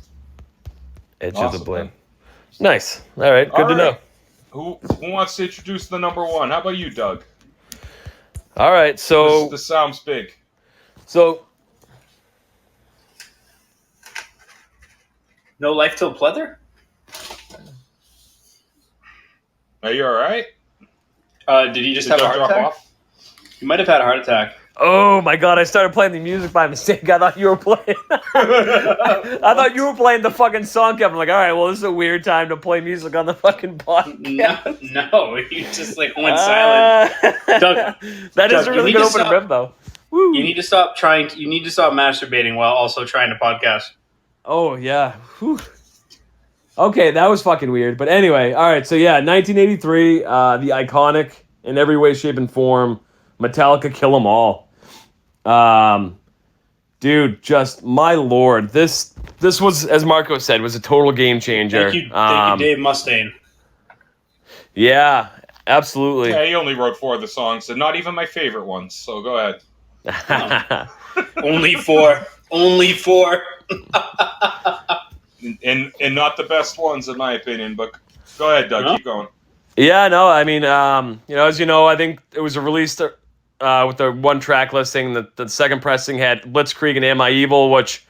Edge of the Blade. Nice. All right, good to know. Who wants to introduce the number one? How about you, Doug? All right, so this sounds big. So No Life Till Pleather? Are you all right? Did he just have a heart attack? Off? He might have had a heart attack. Oh my god, I started playing the music by mistake. I thought you were playing I thought you were playing the fucking song, Kevin. I'm like, all right, well, this is a weird time to play music on the fucking podcast. No, you just like went silent. Doug, that is a really good opening riff, though. Woo. You need to stop masturbating while also trying to podcast. Oh yeah. Whew. Okay, that was fucking weird. But anyway, all right. So yeah, 1983, the iconic in every way, shape, and form, Metallica, Kill 'Em All. Dude, just my lord, this was, as Marco said, was a total game changer. Thank you, Dave Mustaine. Yeah, absolutely. Yeah, he only wrote 4 of the songs, and not even my favorite ones. So go ahead. Only 4. Only 4. and not the best ones, in my opinion. But go ahead, Doug. Keep going. Yeah, no, I mean, as you know, I think it was released with the one track listing. The second pressing had Blitzkrieg and Am I Evil, which,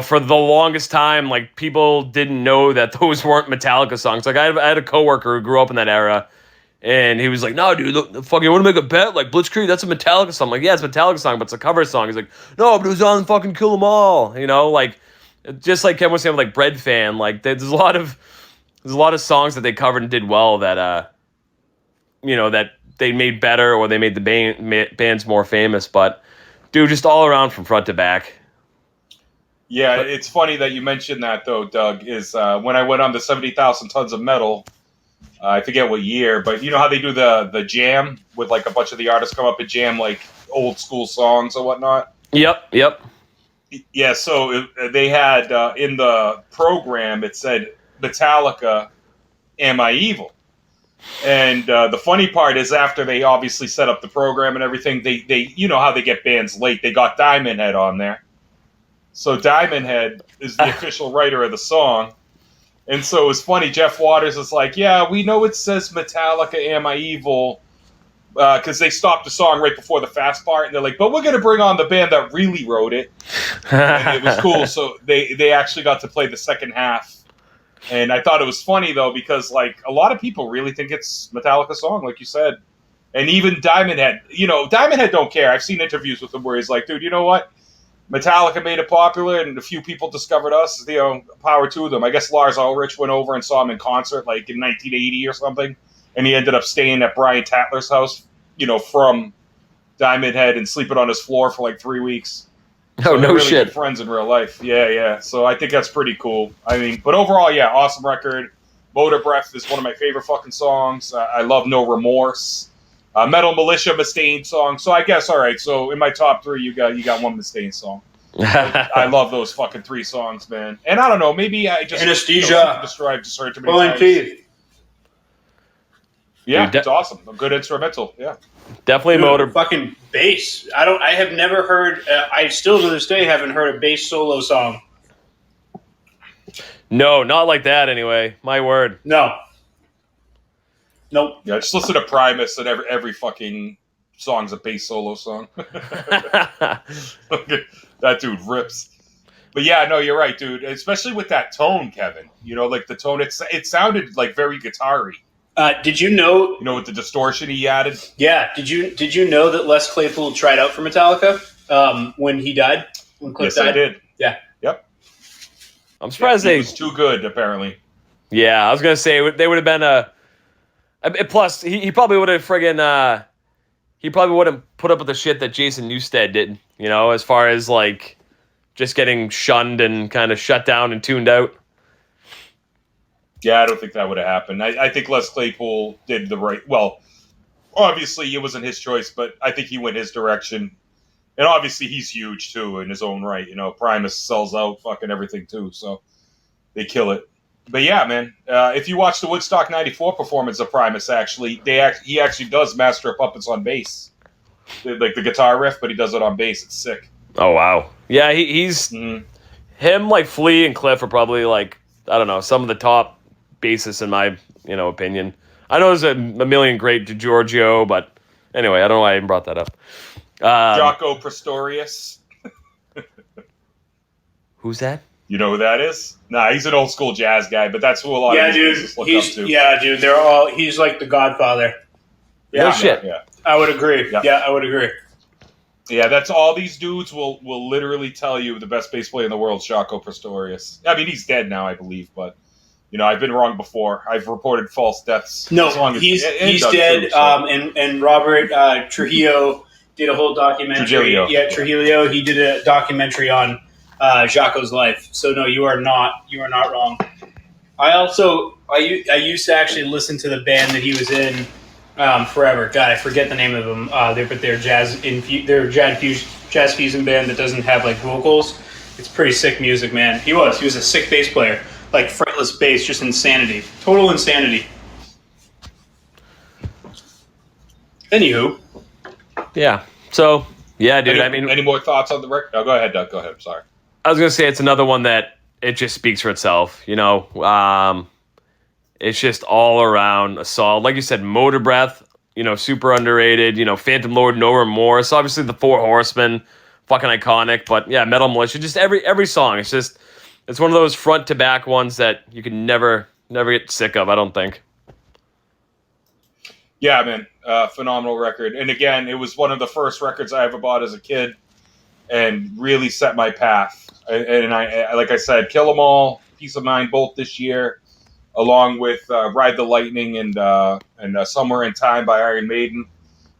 for the longest time, like, people didn't know that those weren't Metallica songs. Like, I had a coworker who grew up in that era, and he was like, "No, dude, look, fucking, you want to make a bet? Like, Blitzkrieg, that's a Metallica song." I'm like, yeah, it's a Metallica song, but it's a cover song. He's like, "No, but it was on fucking Kill 'Em All." Like, just like Kevin was saying with, like, Bread Fan, like, there's a lot of songs that they covered and did well that, that they made better or they made the bands more famous. But, dude, just all around from front to back. Yeah, it's funny that you mentioned that, though, Doug, is when I went on the 70,000 Tons of Metal, I forget what year, but you know how they do the jam with, like, a bunch of the artists come up and jam, like, old school songs or whatnot? Yep. Yeah, so they had, in the program, it said, Metallica, Am I Evil? And the funny part is, after they obviously set up the program and everything, they you know how they get bands late, they got Diamond Head on there. So Diamond Head is the official writer of the song. And so it was funny, Jeff Waters is like, yeah, we know it says Metallica, Am I Evil? Because they stopped the song right before the fast part, and they're like, but we're going to bring on the band that really wrote it. And it was cool, so they actually got to play the second half. And I thought it was funny, though, because, like, a lot of people really think it's Metallica's song, like you said. And even Diamond Head, Diamond Head don't care. I've seen interviews with him where he's like, dude, you know what? Metallica made it popular, and a few people discovered us. Power to them. I guess Lars Ulrich went over and saw him in concert, like, in 1980 or something. And he ended up staying at Brian Tatler's house, from Diamond Head and sleeping on his floor for, like, 3 weeks. So no really shit. Good friends in real life. Yeah. So I think that's pretty cool. I mean, but overall, yeah, awesome record. Motor Breath is one of my favorite fucking songs. I love No Remorse. Metal Militia, Mustaine song. So I guess, all right, so in my top 3, you got one Mustaine song. I love those fucking 3 songs, man. And I don't know, maybe I just... Anesthesia. Described just heard too many Pulling times. teeth. Yeah, it's awesome. A good instrumental, yeah. Definitely Dude, motor. Fucking bass. I have never heard. I still to this day haven't heard a bass solo song. No, not like that anyway. My word. No. Nope. Yeah, just listen to Primus, and every fucking song's a bass solo song. That dude rips. But yeah, no, you're right, dude. Especially with that tone, Kevin. You know, like the tone. It sounded like very guitar-y. Did you know? You know, with the distortion he added. Yeah. Did you know that Les Claypool tried out for Metallica when he died? When Cliff Yes, died? I did. Yeah. Yep. I'm surprised he they. was too good, apparently. Yeah, I was gonna say they would have been plus, he probably would have friggin'. He probably wouldn't put up with the shit that Jason Newsted did. You know, as far as like just getting shunned and kind of shut down and tuned out. Yeah, I don't think that would have happened. I think Les Claypool did the right... Well, obviously it wasn't his choice, but I think he went his direction. And obviously he's huge, too, in his own right. You know, Primus sells out fucking everything, too, so they kill it. But yeah, man, if you watch the Woodstock 94 performance of Primus, actually, he actually does Master of Puppets on bass. Like the guitar riff, but he does it on bass. It's sick. Oh, wow. Yeah, he's... Him, like, Flea and Cliff are probably, like, I don't know, some of the top basis in my opinion. I know there's a million great DiGiorgio, but anyway, I don't know why I even brought that up. Jaco Pastorius. Who's that? You know who that is? Nah, he's an old school jazz guy, but that's who a lot of these look up to. Yeah, dude. He's like the Godfather. Yeah, no shit. Yeah. I would agree. Yeah, I would agree. Yeah, that's all these dudes will literally tell you the best bass player in the world, Jaco Pastorius. I mean, he's dead now, I believe, but I've been wrong before. I've reported false deaths. No, he's dead. Too, so. And Robert Trujillo did a whole documentary. Trujillo. He did a documentary on Jaco's life. So no, you are not wrong. I used to actually listen to the band that he was in forever. God, I forget the name of them. They're jazz fusion band that doesn't have like vocals. It's pretty sick music, man. He was a sick bass player. Like fretless bass, just insanity. Total insanity. Anywho. Yeah. So, yeah, dude, Any more thoughts on the record? No, go ahead, Doug. Go ahead. I'm sorry. I was going to say it's another one that it just speaks for itself, It's just all around a solid. Like you said, Motor Breath, super underrated. Phantom Lord, No Remorse. Obviously, the Four Horsemen, fucking iconic. But, yeah, Metal Militia, just every song. It's one of those front to back ones that you can never get sick of, I don't think. Yeah, man. Phenomenal record. And again, it was one of the first records I ever bought as a kid and really set my path. And I like I said, Kill 'Em All, Peace of Mind, both this year, along with Ride the Lightning and Somewhere in Time by Iron Maiden.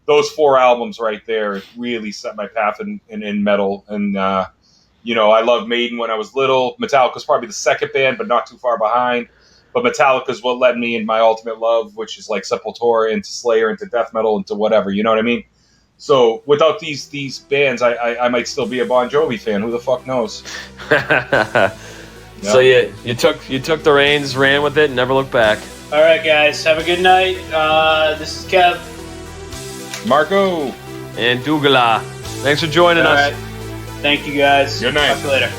Those 4 albums right there really set my path in metal. And, I loved Maiden when I was little. Metallica's probably the second band, but not too far behind. But Metallica's what led me in my ultimate love, which is like Sepultura, into Slayer, into death metal, into whatever. You know what I mean? So without these bands, I might still be a Bon Jovi fan. Who the fuck knows? So you took the reins, ran with it, and never looked back. All right, guys. Have a good night. This is Kev. Marco. And Dougala. Thanks for joining us. Right. Thank you, guys. Good night. Talk to you later.